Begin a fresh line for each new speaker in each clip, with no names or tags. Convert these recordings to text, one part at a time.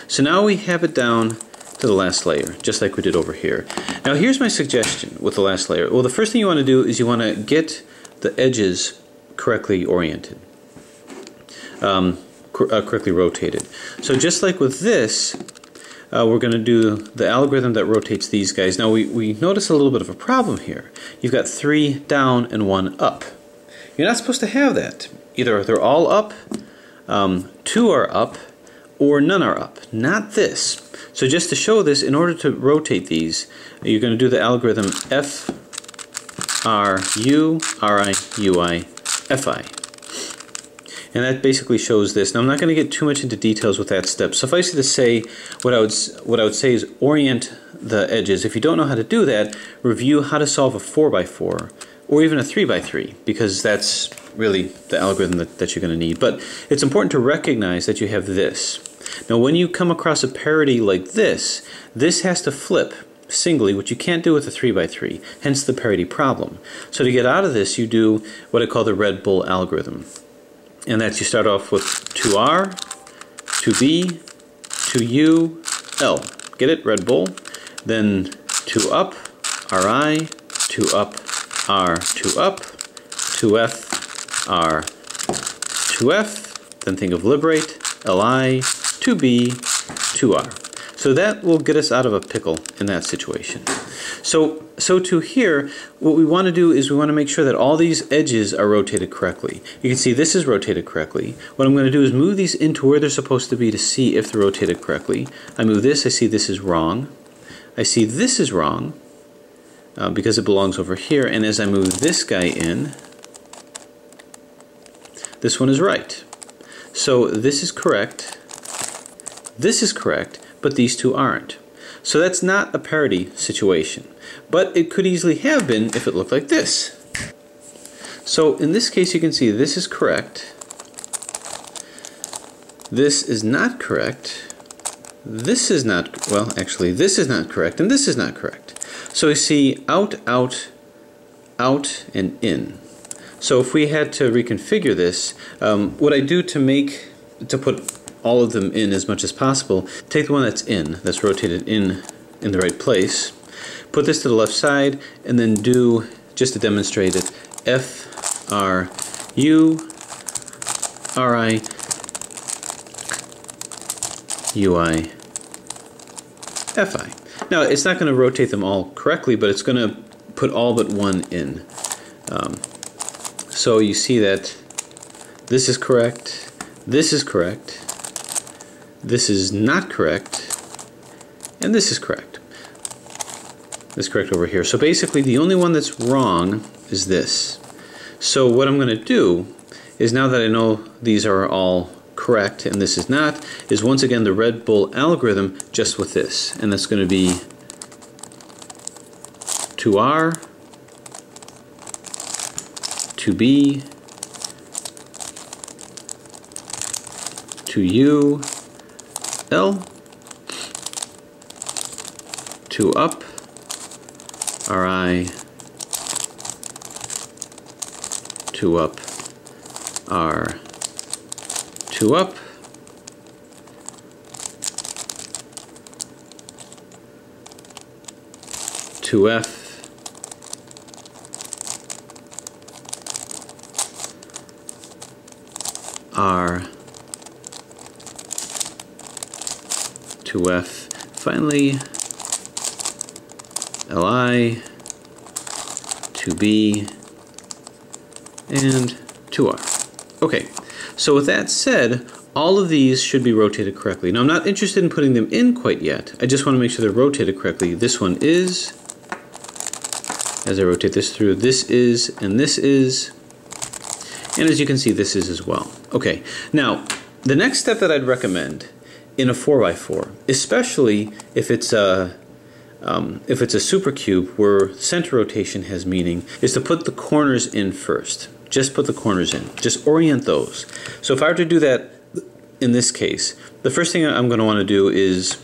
So now we have it down to the last layer, just like we did over here. Now here's my suggestion with the last layer. Well, the first thing you want to do is you want to get the edges correctly oriented, correctly rotated. So just like with this, we're going to do the algorithm that rotates these guys. Now we notice a little bit of a problem here. You've got 3 down and 1 up. You're not supposed to have that. Either they're all up, 2 are up, or none are up. Not this. So just to show this, in order to rotate these, you're going to do the algorithm F, R, U, R, I, U, I, F, I. And that basically shows this. Now I'm not going to get too much into details with that step. Suffice it to say, what I would say is orient the edges. If you don't know how to do that, review how to solve a 4x4 or even a 3x3, because that's really the algorithm that you're going to need. But it's important to recognize that you have this. Now when you come across a parity like this has to flip singly, which you can't do with a 3x3, hence the parity problem. So to get out of this, you do what I call the Red Bull algorithm. And that's you start off with 2R, 2B, 2U, L. Get it? Red Bull. Then 2 up, RI, 2 up, R, 2 up, 2F, R, 2F. Then think of liberate, LI, 2B, 2R. So that will get us out of a pickle in that situation. So to here, what we want to do is we want to make sure that all these edges are rotated correctly. You can see this is rotated correctly. What I'm going to do is move these into where they're supposed to be to see if they're rotated correctly. I move this, I see this is wrong. I see this is wrong because it belongs over here. And as I move this guy in, this one is right. So this is correct. This is correct, but these two aren't. So that's not a parity situation, but it could easily have been if it looked like this. So in this case you can see this is correct, this is not correct, this is not, well actually this is not correct, and this is not correct. So we see out, out, out, and in. So if we had to reconfigure this, what I do to put all of them in as much as possible, take the one that's in, that's rotated in the right place, put this to the left side, and then do, just to demonstrate it, F, R, U, R, I, U, I, F, I. Now, it's not going to rotate them all correctly, but it's going to put all but one in. So you see that this is correct, this is correct, this is not correct, and this is correct. This is correct over here. So basically the only one that's wrong is this. So what I'm going to do is, now that I know these are all correct and this is not, is once again the Red Bull algorithm just with this. And that's going to be 2R, 2B, 2U, L, 2 up, RI, 2 up, R, 2 up, two F, R, 2F, finally LI, 2B, and 2R. Okay, so with that said, all of these should be rotated correctly. Now I'm not interested in putting them in quite yet. I just want to make sure they're rotated correctly. This one is, as I rotate this through, this is, and this is, and as you can see, this is as well. Okay, now the next step that I'd recommend in a 4x4, especially if it's a supercube where center rotation has meaning, is to put the corners in first. Just put the corners in. Just orient those. So if I were to do that in this case, the first thing I'm going to want to do is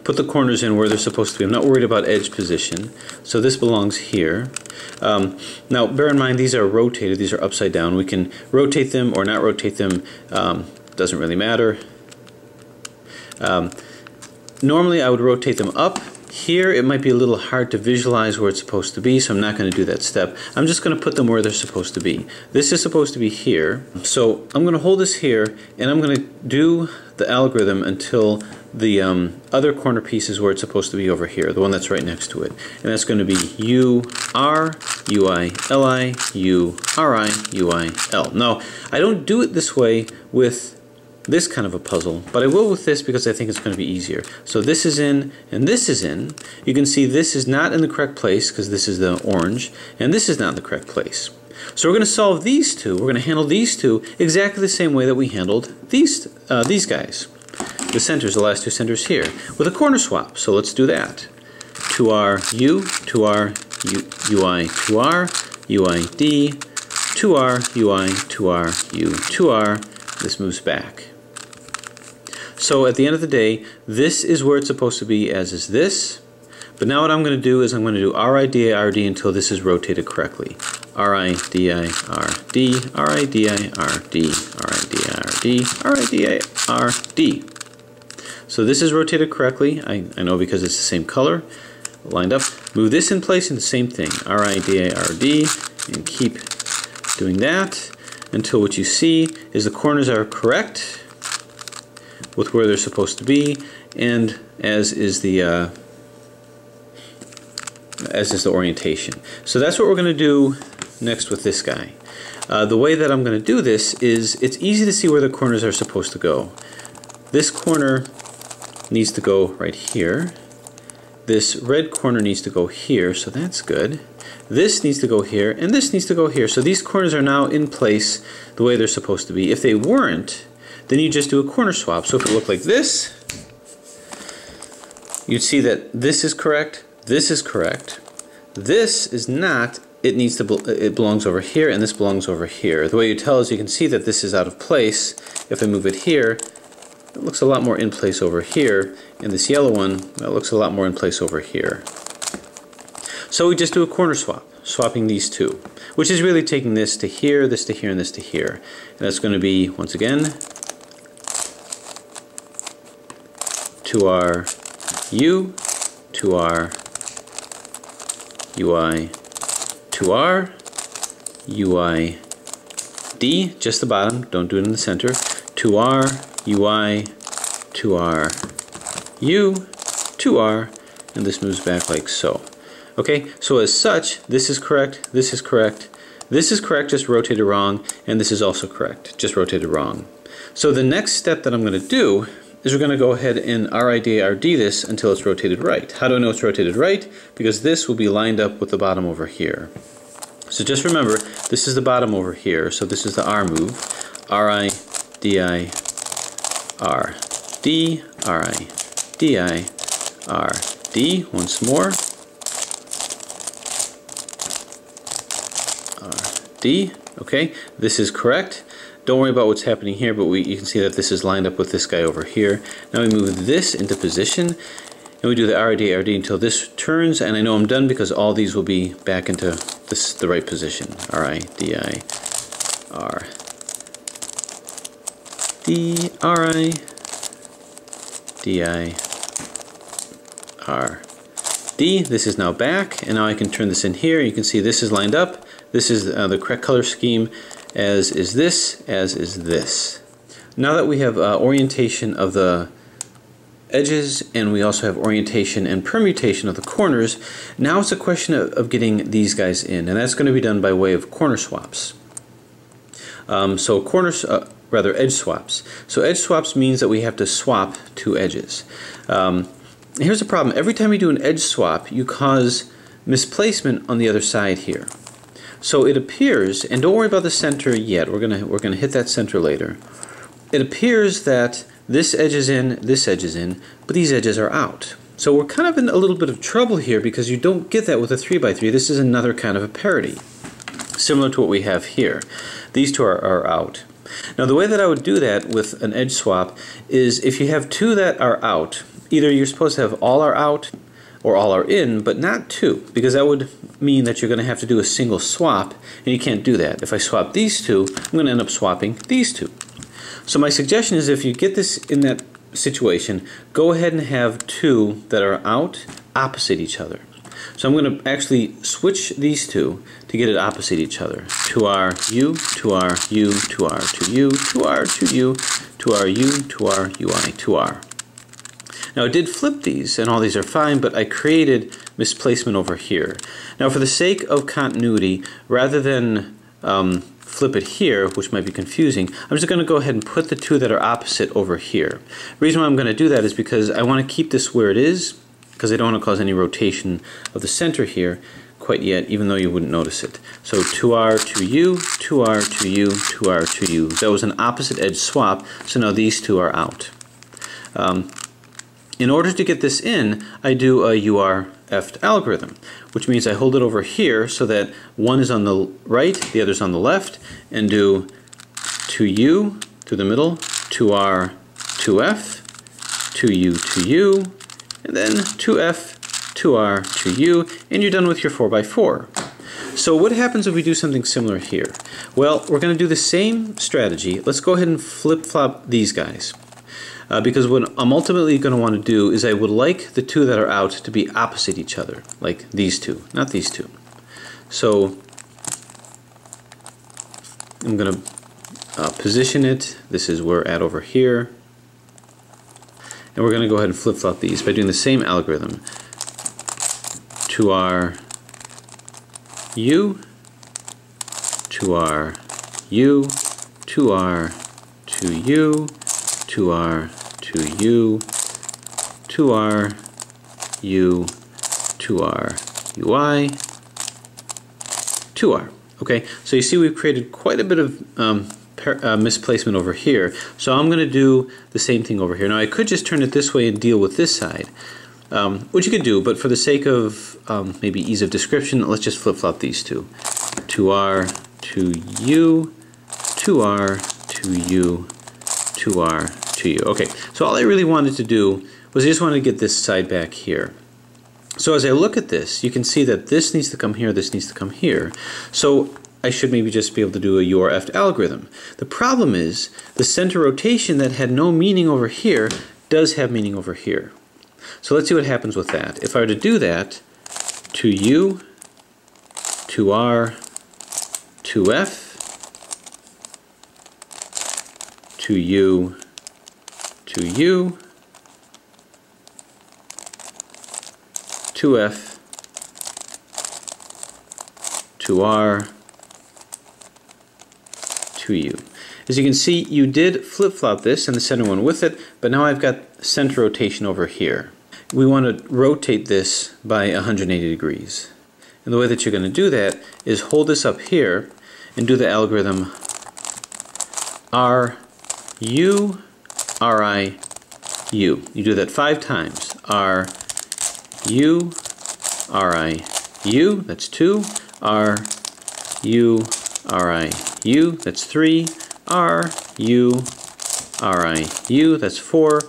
put the corners in where they're supposed to be. I'm not worried about edge position. So this belongs here. Now bear in mind these are rotated, these are upside down. We can rotate them or not rotate them, doesn't really matter. Normally I would rotate them up. Here it might be a little hard to visualize where it's supposed to be, so I'm not going to do that step. I'm just going to put them where they're supposed to be. This is supposed to be here, so I'm going to hold this here and I'm going to do the algorithm until the other corner piece is where it's supposed to be over here, the one that's right next to it. And that's going to be U-R, U-I-L-I, U-R-I, U-I-L. Now, I don't do it this way with this kind of a puzzle, but I will with this because I think it's going to be easier. So this is in and this is in. You can see this is not in the correct place because this is the orange, and this is not in the correct place. So we're going to solve these two. We're going to handle these two exactly the same way that we handled these guys. The centers, the last two centers here, with a corner swap. So let's do that. 2R U, 2R UI, 2R UID, 2R UI, 2R U, 2R. This moves back. So at the end of the day, this is where it's supposed to be, as is this. But now what I'm going to do is I'm going to do RIDIRD until this is rotated correctly. RIDIRD, RIDIRD, RIDIRD, RIDIRD. So this is rotated correctly. I know because it's the same color, lined up. Move this in place and the same thing. RIDIRD, and keep doing that until what you see is the corners are correct with where they're supposed to be, and as is the orientation. So that's what we're going to do next with this guy. The way that I'm going to do this is it's easy to see where the corners are supposed to go. This corner needs to go right here. This red corner needs to go here, so that's good. This needs to go here, and this needs to go here. So these corners are now in place the way they're supposed to be. If they weren't, then you just do a corner swap. So if it looked like this, you'd see that this is correct, this is correct, this is not. It belongs over here, and this belongs over here. The way you tell is you can see that this is out of place. If I move it here, it looks a lot more in place over here, and this yellow one, that looks a lot more in place over here. So we just do a corner swap, swapping these two, which is really taking this to here, this to here, and this to here. And that's going to be, once again, 2R U, 2R UI, 2R UI D, just the bottom, don't do it in the center, 2R UI, 2R U, 2R, and this moves back like so. Okay, so as such, this is correct, this is correct, this is correct, just rotated wrong, and this is also correct, just rotated wrong. So the next step that I'm going to do is we're going to go ahead and RIDIRD this until it's rotated right. How do I know it's rotated right? Because this will be lined up with the bottom over here. So just remember, this is the bottom over here, so this is the R move. RIDIRD, RIDIRD, once more. D, okay, this is correct. Don't worry about what's happening here, but you can see that this is lined up with this guy over here. Now we move this into position, and we do the RIDIRD until this turns, and I know I'm done because all these will be back into the right position. RIDIRD, RIDIRD. This is now back, and now I can turn this in here. You can see this is lined up. This is the correct color scheme, as is this, as is this. Now that we have orientation of the edges, and we also have orientation and permutation of the corners, now it's a question of getting these guys in, and that's going to be done by way of corner swaps. Edge swaps. So edge swaps means that we have to swap two edges. Here's the problem. Every time you do an edge swap, you cause misplacement on the other side here. So it appears, and don't worry about the center yet, we're gonna hit that center later. It appears that this edge is in, but these edges are out. So we're kind of in a little bit of trouble here because you don't get that with a 3x3. This is another kind of a parity, similar to what we have here. These two are out. Now the way that I would do that with an edge swap is if you have two that are out, either you're supposed to have all are out or all are in, but not two, because that would mean that you're going to have to do a single swap, and you can't do that. If I swap these two, I'm going to end up swapping these two. So my suggestion is if you get this in that situation, go ahead and have two that are out opposite each other. So I'm going to actually switch these two to get it opposite each other. 2R, U, 2R, U, 2R, 2U, 2R, 2U, 2R, U, 2R, UI, 2R. Now it did flip these, and all these are fine, but I created misplacement over here. Now for the sake of continuity, rather than flip it here, which might be confusing, I'm just going to go ahead and put the two that are opposite over here. The reason why I'm going to do that is because I want to keep this where it is, because I don't want to cause any rotation of the center here quite yet, even though you wouldn't notice it. So 2R, 2U, 2R, 2U, 2R, 2U. That was an opposite edge swap, so now these two are out. In order to get this in, I do a URF algorithm, which means I hold it over here so that one is on the right, the other's on the left, and do 2U through the middle, 2R, 2F, 2U, 2U, and then 2F, 2R, 2U, and you're done with your 4x4. So what happens if we do something similar here? Well, we're going to do the same strategy. Let's go ahead and flip-flop these guys. Because what I'm ultimately going to want to do is I would like the two that are out to be opposite each other, like these two, not these two. So I'm going to position it. This is where we're at over here. And we're going to go ahead and flip-flop these by doing the same algorithm. 2R, U, 2R, U, 2R, 2U, 2R, 2U, 2R, U, 2R, UI, 2R. Okay, so you see we've created quite a bit of misplacement over here. So I'm going to do the same thing over here. Now I could just turn it this way and deal with this side, which you could do, but for the sake of maybe ease of description, let's just flip-flop these two. 2R, 2U, 2R, 2U, 2R, 2U. Okay, so all I really wanted to do was I just wanted to get this side back here. So as I look at this, you can see that this needs to come here, this needs to come here. So I should maybe just be able to do a URF algorithm. The problem is the center rotation that had no meaning over here does have meaning over here. So let's see what happens with that. If I were to do that, 2U, 2R, 2F, 2U, 2U, 2F, 2R, 2U. As you can see, you did flip-flop this and the center one with it, but now I've got center rotation over here. We want to rotate this by 180 degrees. And the way that you're going to do that is hold this up here and do the algorithm R, U, RI, U. You do that 5 times. R, U, RI, U, that's 2. R, U, RI, U, that's 3. R, U, RI, U, that's 4.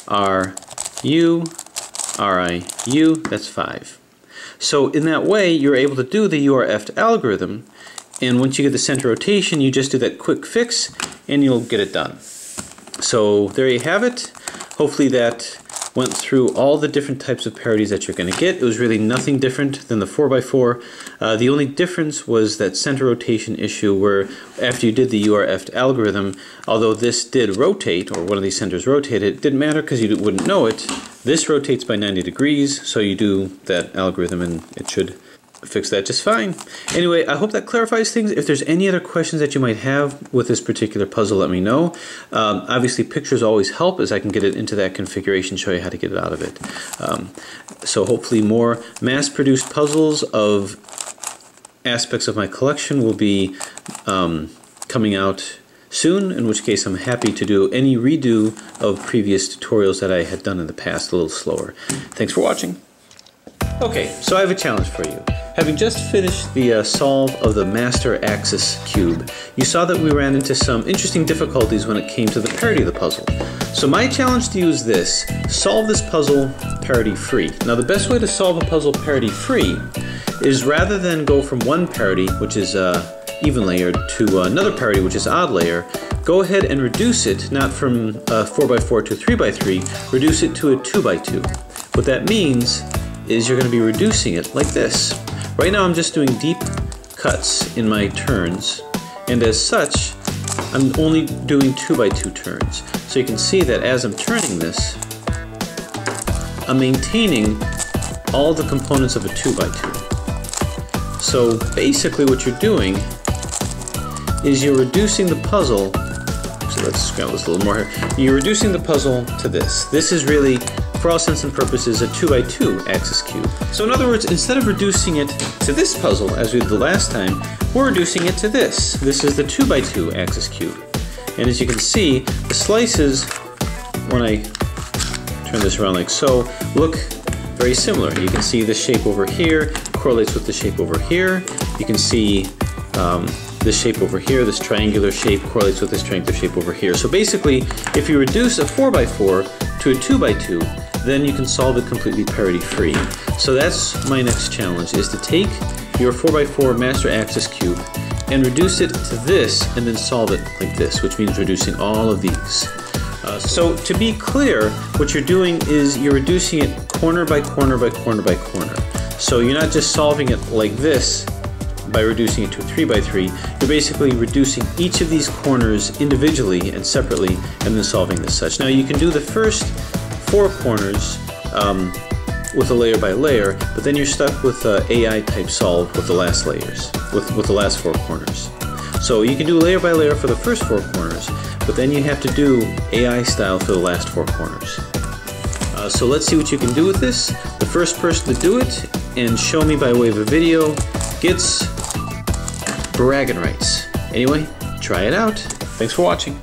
R, U, RI, U, that's 5. So in that way, you're able to do the URF algorithm, and once you get the center rotation, you just do that quick fix, and you'll get it done. So there you have it. Hopefully that went through all the different types of parodies that you're going to get. It was really nothing different than the 4x4. The only difference was that center rotation issue where after you did the URF algorithm, although this did rotate, or one of these centers rotated, it didn't matter because you wouldn't know it. This rotates by 90 degrees, so you do that algorithm and it should fix that just fine. Anyway, I hope that clarifies things. If there's any other questions that you might have with this particular puzzle, let me know. Obviously, pictures always help as I can get it into that configuration, show you how to get it out of it. So hopefully more mass-produced puzzles of aspects of my collection will be coming out soon, in which case I'm happy to do any redo of previous tutorials that I had done in the past a little slower. Thanks for watching. Okay, so I have a challenge for you. Having just finished the solve of the master axis cube, you saw that we ran into some interesting difficulties when it came to the parity of the puzzle. So my challenge to you is this: solve this puzzle parity free. Now the best way to solve a puzzle parity free is rather than go from one parity, which is even layered, to another parity, which is odd layer, go ahead and reduce it, not from 4x4 to 3x3, reduce it to a 2x2. What that means is you're going to be reducing it like this. Right now I'm just doing deep cuts in my turns, and as such, I'm only doing 2x2 turns. So you can see that as I'm turning this, I'm maintaining all the components of a 2x2. So basically what you're doing is you're reducing the puzzle. So let's scroll this a little more here. You're reducing the puzzle to this. This is really, for all intents and purposes, a 2x2 axis cube. So in other words, instead of reducing it to this puzzle as we did the last time, we're reducing it to this. This is the 2x2 axis cube. And as you can see, the slices, when I turn this around like so, look very similar. You can see the shape over here correlates with the shape over here. You can see this shape over here, this triangular shape correlates with this triangular shape over here. So basically, if you reduce a 4x4 to a 2x2, then you can solve it completely parity free. So that's my next challenge, is to take your 4x4 master axis cube and reduce it to this and then solve it like this, which means reducing all of these. So to be clear, what you're doing is you're reducing it corner by corner by corner by corner. So you're not just solving it like this by reducing it to a 3x3, you're basically reducing each of these corners individually and separately and then solving this such. Now you can do the first 4 corners with a layer by layer, but then you're stuck with AI type solve with the last layers, with the last 4 corners. So you can do layer by layer for the first 4 corners, but then you have to do AI style for the last 4 corners. So let's see what you can do with this. The first person to do it and show me by way of a video gets bragging rights. Anyway, try it out. Thanks for watching.